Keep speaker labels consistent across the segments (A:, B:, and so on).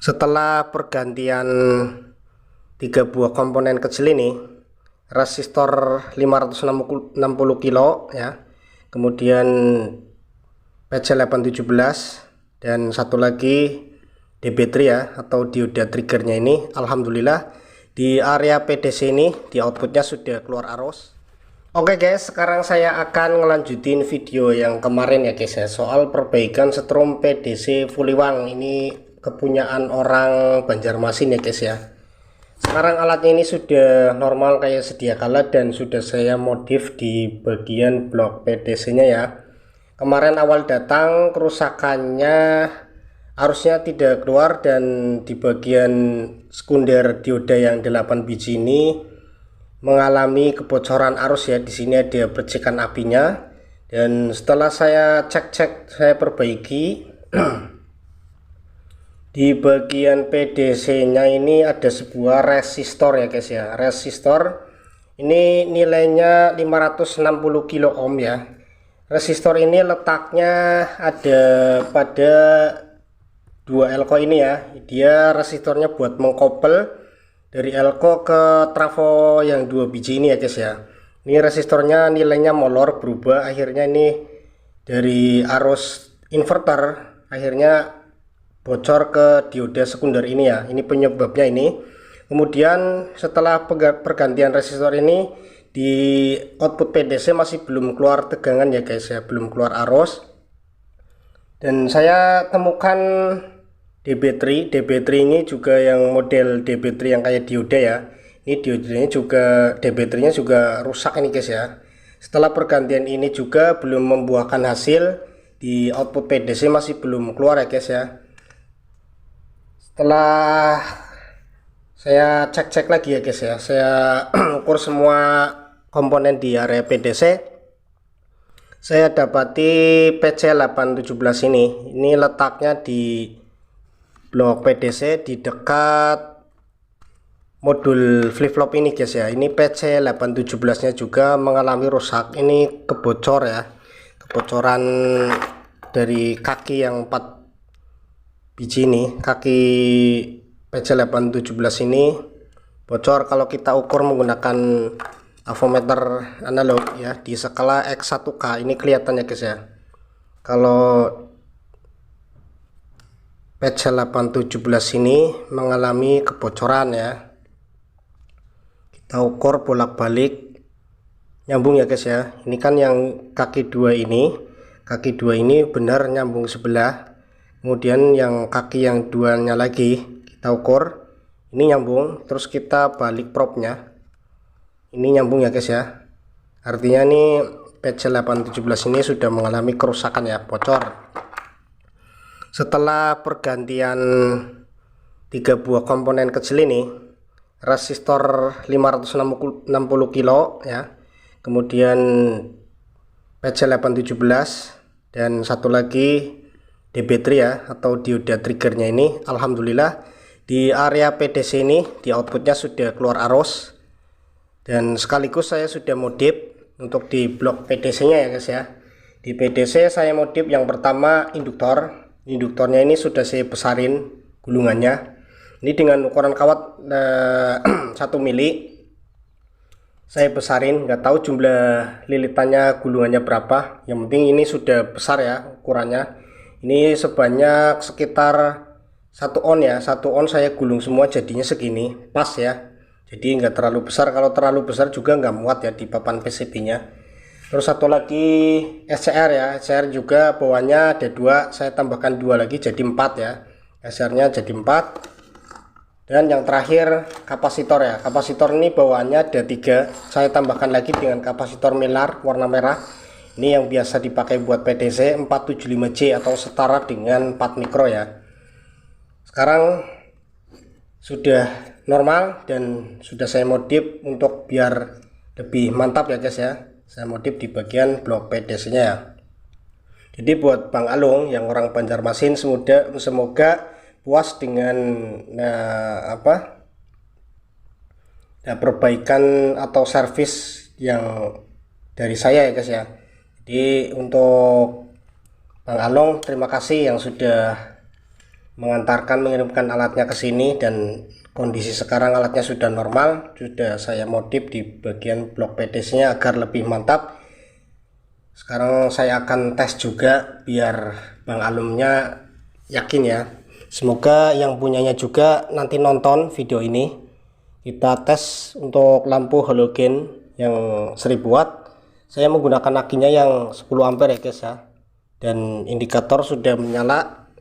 A: Setelah pergantian 3 buah komponen kecil ini, resistor 560 kilo ya, kemudian PC817 dan satu lagi DB3 ya, atau dioda triggernya ini. Alhamdulillah di area PDC ini di outputnya sudah keluar arus. Oke guys, sekarang saya akan ngelanjutin video yang kemarin ya guys ya, soal perbaikan setrum PDC Fuliwang. Ini kepunyaan orang Banjarmasin ya guys ya. Sekarang alatnya ini sudah normal kayak sedia kala dan sudah saya modif di bagian blok PDC nya ya. Kemarin awal datang kerusakannya arusnya tidak keluar, dan di bagian sekunder dioda yang 8 biji ini mengalami kebocoran arus ya. Di sini ada percikan apinya, dan setelah saya cek saya perbaiki di bagian PDC nya ini ada sebuah resistor ya guys ya. Resistor ini nilainya 560 kilo ohm ya. Resistor ini letaknya ada pada 2 elko ini ya. Dia resistornya buat mengkopel dari elko ke trafo yang 2 biji ini ya guys ya. Ini resistornya nilainya molor, berubah akhirnya ini dari arus inverter akhirnya bocor ke dioda sekunder ini ya. Ini penyebabnya ini. Kemudian setelah pergantian resistor ini di output PDC masih belum keluar tegangan ya guys ya, belum keluar arus. Dan saya temukan DB3 ini juga yang model DB3 yang kayak dioda ya. Ini diodanya juga, DB3 nya juga rusak ini guys ya. Setelah pergantian ini juga belum membuahkan hasil, di output PDC masih belum keluar ya guys ya. Setelah saya cek lagi ya guys ya, saya ukur semua komponen di area PDC, saya dapati PC817 ini letaknya di blok PDC di dekat modul flip-flop ini guys ya. Ini PC817 nya juga mengalami rusak, ini kebocor ya, kebocoran dari kaki yang 4 biji ini. Kaki PC817 ini bocor kalau kita ukur menggunakan avometer analog ya, di skala X1K ini kelihatannya guys ya. Kalau PC817 ini mengalami kebocoran ya, kita ukur bolak-balik nyambung ya guys ya. Ini kan yang kaki 2 ini benar nyambung sebelah. Kemudian yang kaki yang 2 nya lagi kita ukur, ini nyambung, terus kita balik propnya, ini nyambung ya guys ya. Artinya nih PC817 ini sudah mengalami kerusakan ya, bocor. Setelah pergantian 3 buah komponen kecil ini, resistor 560 kilo ya, kemudian PC817 dan satu lagi DB3 ya, atau dioda triggernya ini. Alhamdulillah di area PDC ini di outputnya sudah keluar arus, dan sekaligus saya sudah modif untuk di blok PDC nya ya guys ya. Di PDC saya modif yang pertama induktornya ini sudah saya besarin gulungannya. Ini dengan ukuran kawat 1 mili saya besarin, nggak tahu jumlah lilitannya gulungannya berapa, yang penting ini sudah besar ya ukurannya. Ini sebanyak sekitar 1 on ya, 1 on saya gulung semua jadinya segini, pas ya. Jadi nggak terlalu besar, kalau terlalu besar juga nggak muat ya di papan PCB nya. Terus satu lagi SCR ya, SCR juga bawahnya ada 2, saya tambahkan 2 lagi jadi 4 ya. SCR nya jadi 4. Dan yang terakhir kapasitor ya, kapasitor ini bawaannya ada 3, saya tambahkan lagi dengan kapasitor melar warna merah. Ini yang biasa dipakai buat PDC 475J atau setara dengan 4 mikro ya. Sekarang sudah normal dan sudah saya modif untuk biar lebih mantap ya guys ya. Saya modif di bagian blok PDC nya ya. Jadi buat Bang Alung yang orang Banjarmasin, semoga puas dengan perbaikan atau servis yang dari saya ya guys ya. Jadi untuk Bang Alung terima kasih yang sudah mengirimkan alatnya ke sini, dan kondisi sekarang alatnya sudah normal. Sudah saya modif di bagian blok PDC nya agar lebih mantap. Sekarang saya akan tes juga biar Bang Alumnya yakin ya. Semoga yang punyanya juga nanti nonton video ini. Kita tes untuk lampu halogen yang 1000 watt. Saya menggunakan akinya yang 10 ampere ya guys ya. Dan indikator sudah menyala,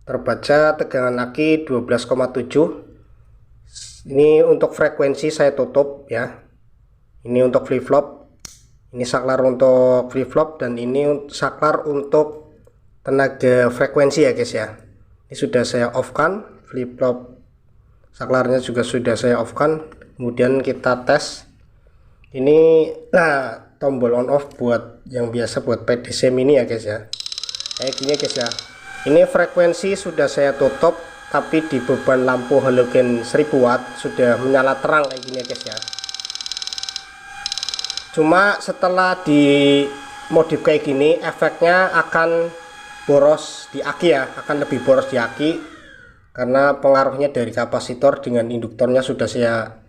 A: terbaca tegangan aki 12,7. Ini untuk frekuensi saya tutup ya. Ini untuk flip flop, ini saklar untuk flip flop, dan ini saklar untuk tenaga frekuensi ya guys ya. Ini sudah saya off kan, flip flop saklarnya juga sudah saya off kan. Kemudian kita tes ini. Nah, tombol on off buat yang biasa buat PDC mini ya guys ya, kayak gini guys ya. Ini frekuensi sudah saya tutup, tapi di beban lampu halogen 1000 watt sudah menyala terang kayak gini ya guys ya. Cuma setelah di modif kayak gini, efeknya akan boros di aki ya, akan lebih boros di aki, karena pengaruhnya dari kapasitor dengan induktornya sudah saya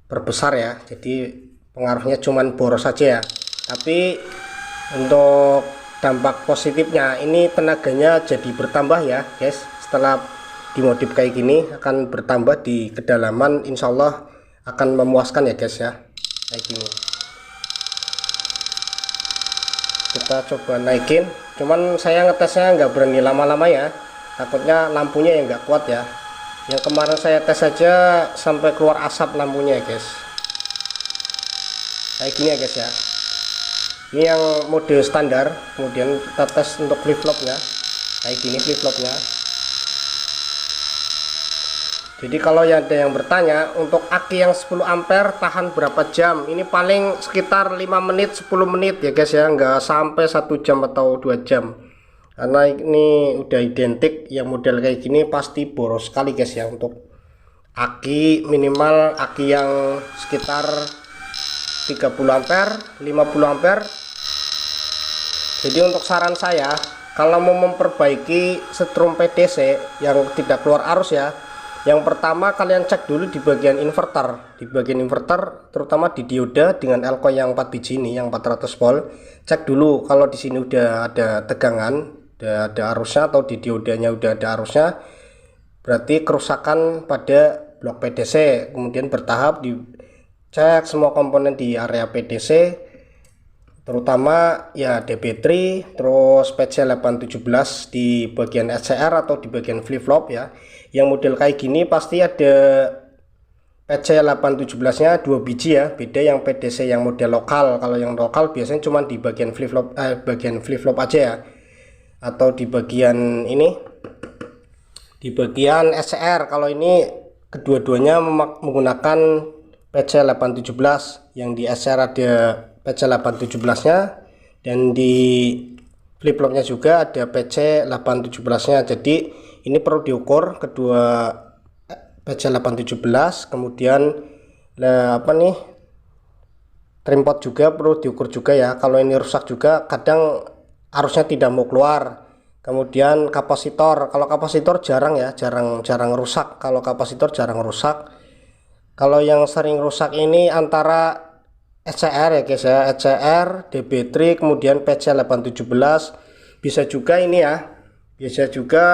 A: perbesar ya. Jadi pengaruhnya cuman boros saja ya. Tapi untuk dampak positifnya, ini tenaganya jadi bertambah ya guys. Setelah dimodif kayak gini akan bertambah di kedalaman, insya Allah akan memuaskan ya guys ya, kayak gini. Kita coba naikin, cuman saya ngetesnya nggak berani lama-lama ya, takutnya lampunya yang nggak kuat ya. Yang kemarin saya tes saja sampai keluar asap lampunya ya guys, kayak gini ya guys ya. Ini yang mode standar. Kemudian kita tes untuk flip flopnya, kayak gini flip flopnya. Jadi kalau ada yang bertanya untuk aki yang 10 ampere tahan berapa jam, ini paling sekitar 5 menit 10 menit ya guys ya, nggak sampai 1 jam atau 2 jam, karena ini udah identik yang model kayak gini pasti boros sekali guys ya. Untuk aki minimal aki yang sekitar 30 ampere 50 ampere. Jadi untuk saran saya, kalau mau memperbaiki setrum PDC yang tidak keluar arus ya, yang pertama kalian cek dulu di bagian inverter. Di bagian inverter terutama di dioda dengan elko yang 4 biji ini yang 400 volt. Cek dulu kalau di sini udah ada tegangan, udah ada arusnya, atau di diodanya udah ada arusnya, berarti kerusakan pada blok PDC. Kemudian bertahap dicek semua komponen di area PDC, terutama ya DB3, terus PC817 di bagian SCR atau di bagian flip flop ya. Yang model kayak gini pasti ada PC817 nya 2 biji ya, beda yang PDC yang model lokal. Kalau yang lokal biasanya cuma di bagian flip flop aja ya, atau di bagian ini, di bagian SCR. Kalau ini kedua-duanya menggunakan PC817, yang di SCR ada PC817 nya, dan di flip flopnya juga ada PC817 nya. Jadi ini perlu diukur kedua PC817. Kemudian trim pot juga perlu diukur juga ya. Kalau ini rusak juga kadang arusnya tidak mau keluar. Kemudian kapasitor, kalau kapasitor jarang ya, jarang rusak. Kalau kapasitor jarang rusak. Kalau yang sering rusak ini antara SCR ya guys ya, SCR, DB3, kemudian PC817. Bisa juga ini ya, bisa juga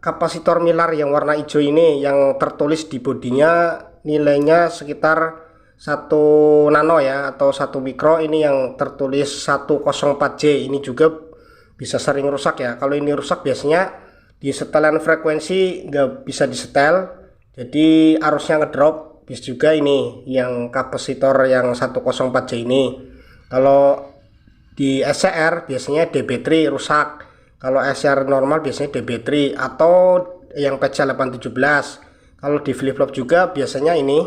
A: kapasitor milar yang warna hijau ini, yang tertulis di bodinya nilainya sekitar 1 nano ya, atau 1 mikro. Ini yang tertulis 104J, ini juga bisa sering rusak ya. Kalau ini rusak biasanya di setelan frekuensi nggak bisa disetel, jadi arusnya ngedrop. Bisa juga ini yang kapasitor yang 104J ini. Kalau di SCR biasanya DB3 rusak. Kalau SCR normal biasanya DB3 atau yang PC817. Kalau di flip flop juga biasanya ini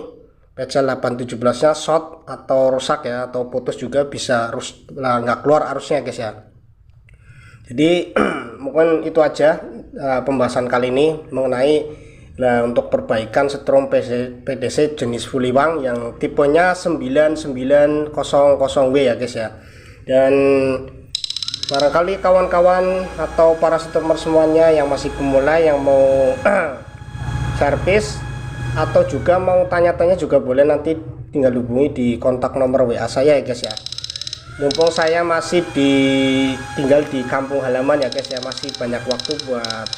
A: PC817 nya short atau rusak ya, atau putus juga bisa nggak keluar arusnya guys ya. Jadi mungkin itu aja pembahasan kali ini mengenai untuk perbaikan setrum PDC jenis Fuliwang yang tipenya 9900W ya guys ya. Dan Barangkali kawan-kawan atau para customer semuanya yang masih pemula yang mau servis atau juga mau tanya-tanya juga boleh, nanti tinggal hubungi di kontak nomor WA saya ya guys ya. Mumpung saya masih tinggal di kampung halaman ya guys ya, masih banyak waktu buat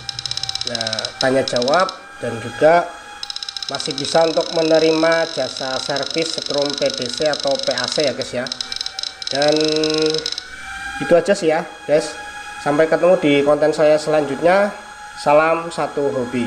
A: tanya jawab, dan juga masih bisa untuk menerima jasa servis setrum PDC atau PAC ya guys ya. Dan itu aja sih ya guys, sampai ketemu di konten saya selanjutnya. Salam satu hobi.